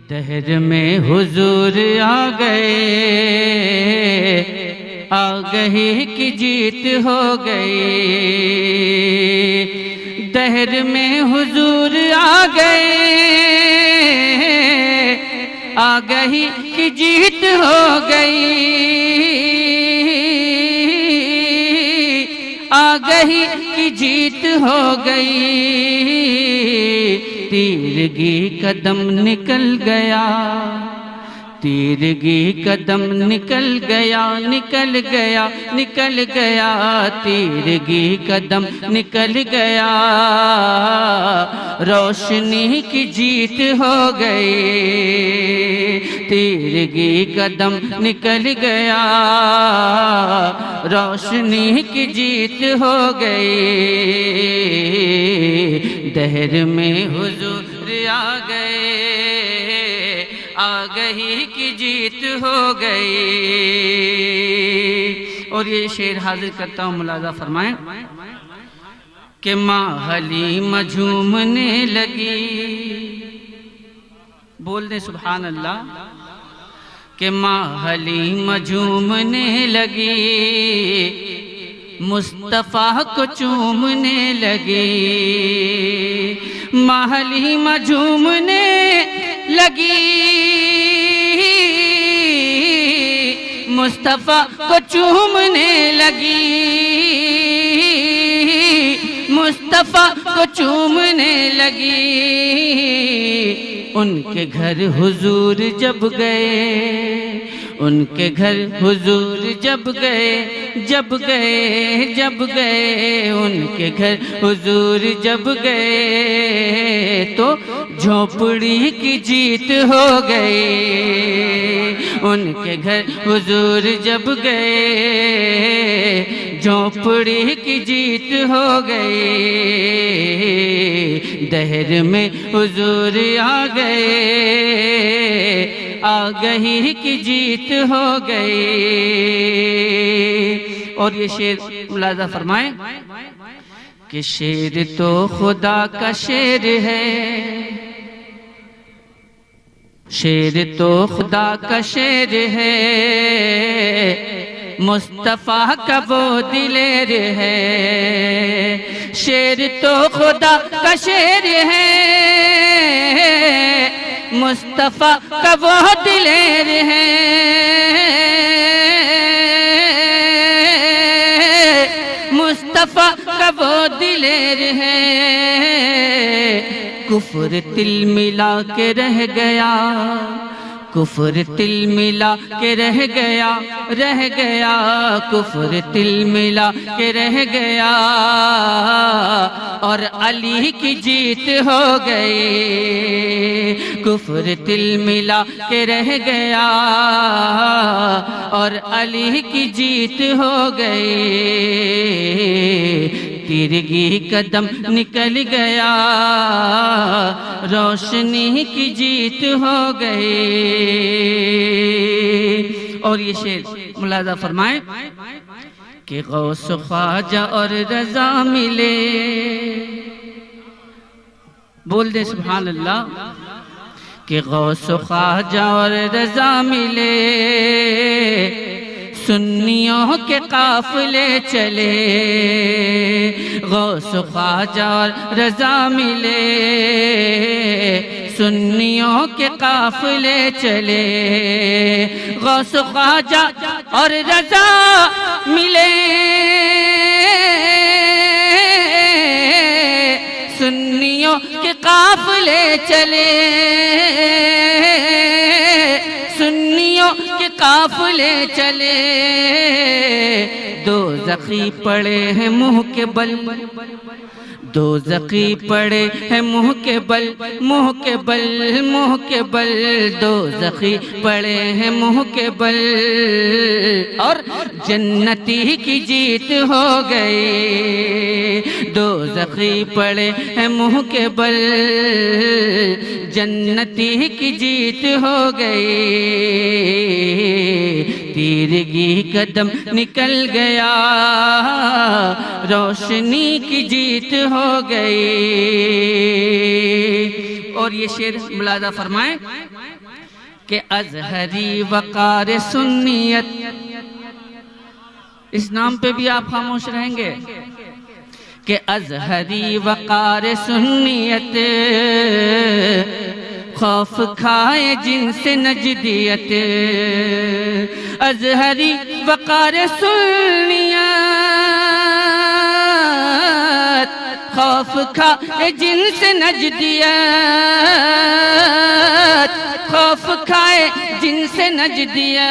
دہر میں حضور آ گئے، آگہی کی جیت ہو گئی۔ دہر میں حضور آ گئے، آگہی کی جیت ہو گئی۔ آگہی کی جیت ہو گئی۔ تیرگی قدم نکل گیا، تیرگی قدم نکل گیا، نکل گیا، نکل گیا، تیرگی قدم نکل گیا۔ روشنی کی جیت ہو گئی، تیرگی قدم نکل گیا، روشنی کی جیت ہو گئی۔ دہر میں حضور آ گئے، آگہی کی جیت ہو گئی۔ اور یہ شعر حاضر کرتا ہوں، ملاحظہ فرمائیں کہ ماں حلیم جھومنے لگی، بول دیں سبحان اللہ، کہ ماں حلیم جھومنے لگی، مصطفیٰ کو چومنے لگی۔ ماں حلیم جھومنے لگی، مصطفیٰ کو چومنے لگی، مصطفیٰ کو چومنے لگی۔ ان کے گھر حضور جب گئے، ان کے گھر حضور جب گئے، جب گئے، جب گئے، ان کے گھر حضور جب گئے، تو جھونپڑی کی جیت ہو گئی۔ ان کے گھر حضور جب گئے، جھونپڑی کی جیت ہو گئی۔ دہر میں حضور آ گئے، آگہی کی جیت ہو گئی۔ اور یہ شعر ملاحظہ فرمائیں کہ شعر تو خدا کا شعر ہے، شعر تو خدا کا شعر ہے، مصطفیٰ کا وہ دلیر ہے۔ شعر تو خدا کا شعر ہے، مصطفیٰ کا وہ دلیر ہے۔ مصطفیٰ کا وہ دلیر ہے۔ کفر تل ملا کے رہ گیا، کفر تل ملا کے رہ گیا، رہ گیا، کفر تل ملا کے رہ گیا، اور علی کی جیت ہو گئی۔ کفر تل ملا کے رہ گیا، اور علی کی جیت ہو گئی۔ تیرگی قدم نکل گیا، روشنی کی جیت ہو گئی۔ اور یہ شعر ملاحظہ فرمائیں کہ غوث خواجہ اور رضا ملے، بول دے سبحان اللہ، کہ غوث خواجہ اور رضا ملے، سنیوں کے قافلے چلے۔ غوث خواجہ اور رضا ملے، سنیوں کے قافلے چلے۔ غوث خواجہ اور رضا ملے، سنیوں کے قافلے چلے، سنیوں کے قافلے چلے۔ دوزخی پڑے ہیں منہ کے بل، دوزخی پڑے ہیں منہ کے بل، منہ کے بل، منہ کے بل، دوزخی پڑے ہیں منہ کے بل، اور جنتی کی جیت ہو گئی۔ دوزخی پڑے ہیں منہ کے بل، جنتی کی جیت ہو گئی۔ تیرگی قدم نکل گیا، روشنی کی جیت ہو گئی۔ اور یہ شعر ملاحظہ فرمائیں کہ ازہری وقار سنیت، اس نام پہ بھی آپ خاموش رہیں گے کہ ازہری وقار سنیت خوف کھائے جن سے نجدیت، ازہری وقار سنیت خوف کھائے جن سے نجدیت، خوف کھائے جن سے نجدیت،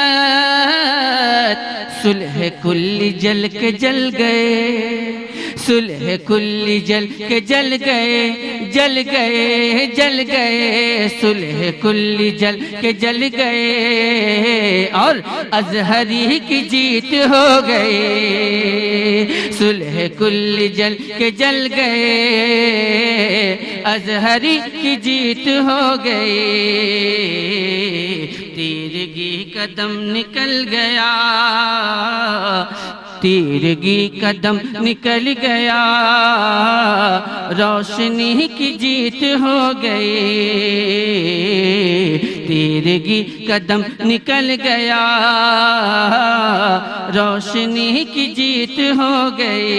صلح کلی جل کے جل گئے، صلح کلی جل کے جل گئے، جل گئے جل گئے، صلح کلی جل کے جل گئے، اور ازہری کی جیت ہو گئے، صلح کلی جل کے جل گئے، ازہری کی جیت ہو گئی، تیرگی قدم نکل گیا، تیرگی قدم نکل گیا، روشنی کی جیت ہو گئی، تیرگی قدم نکل گیا، روشنی کی جیت ہو گئی،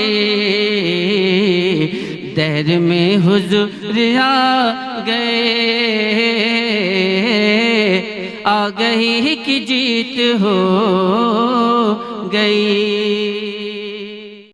دہر میں حضور آ گئے، آ گئی کی جیت ہو گئی۔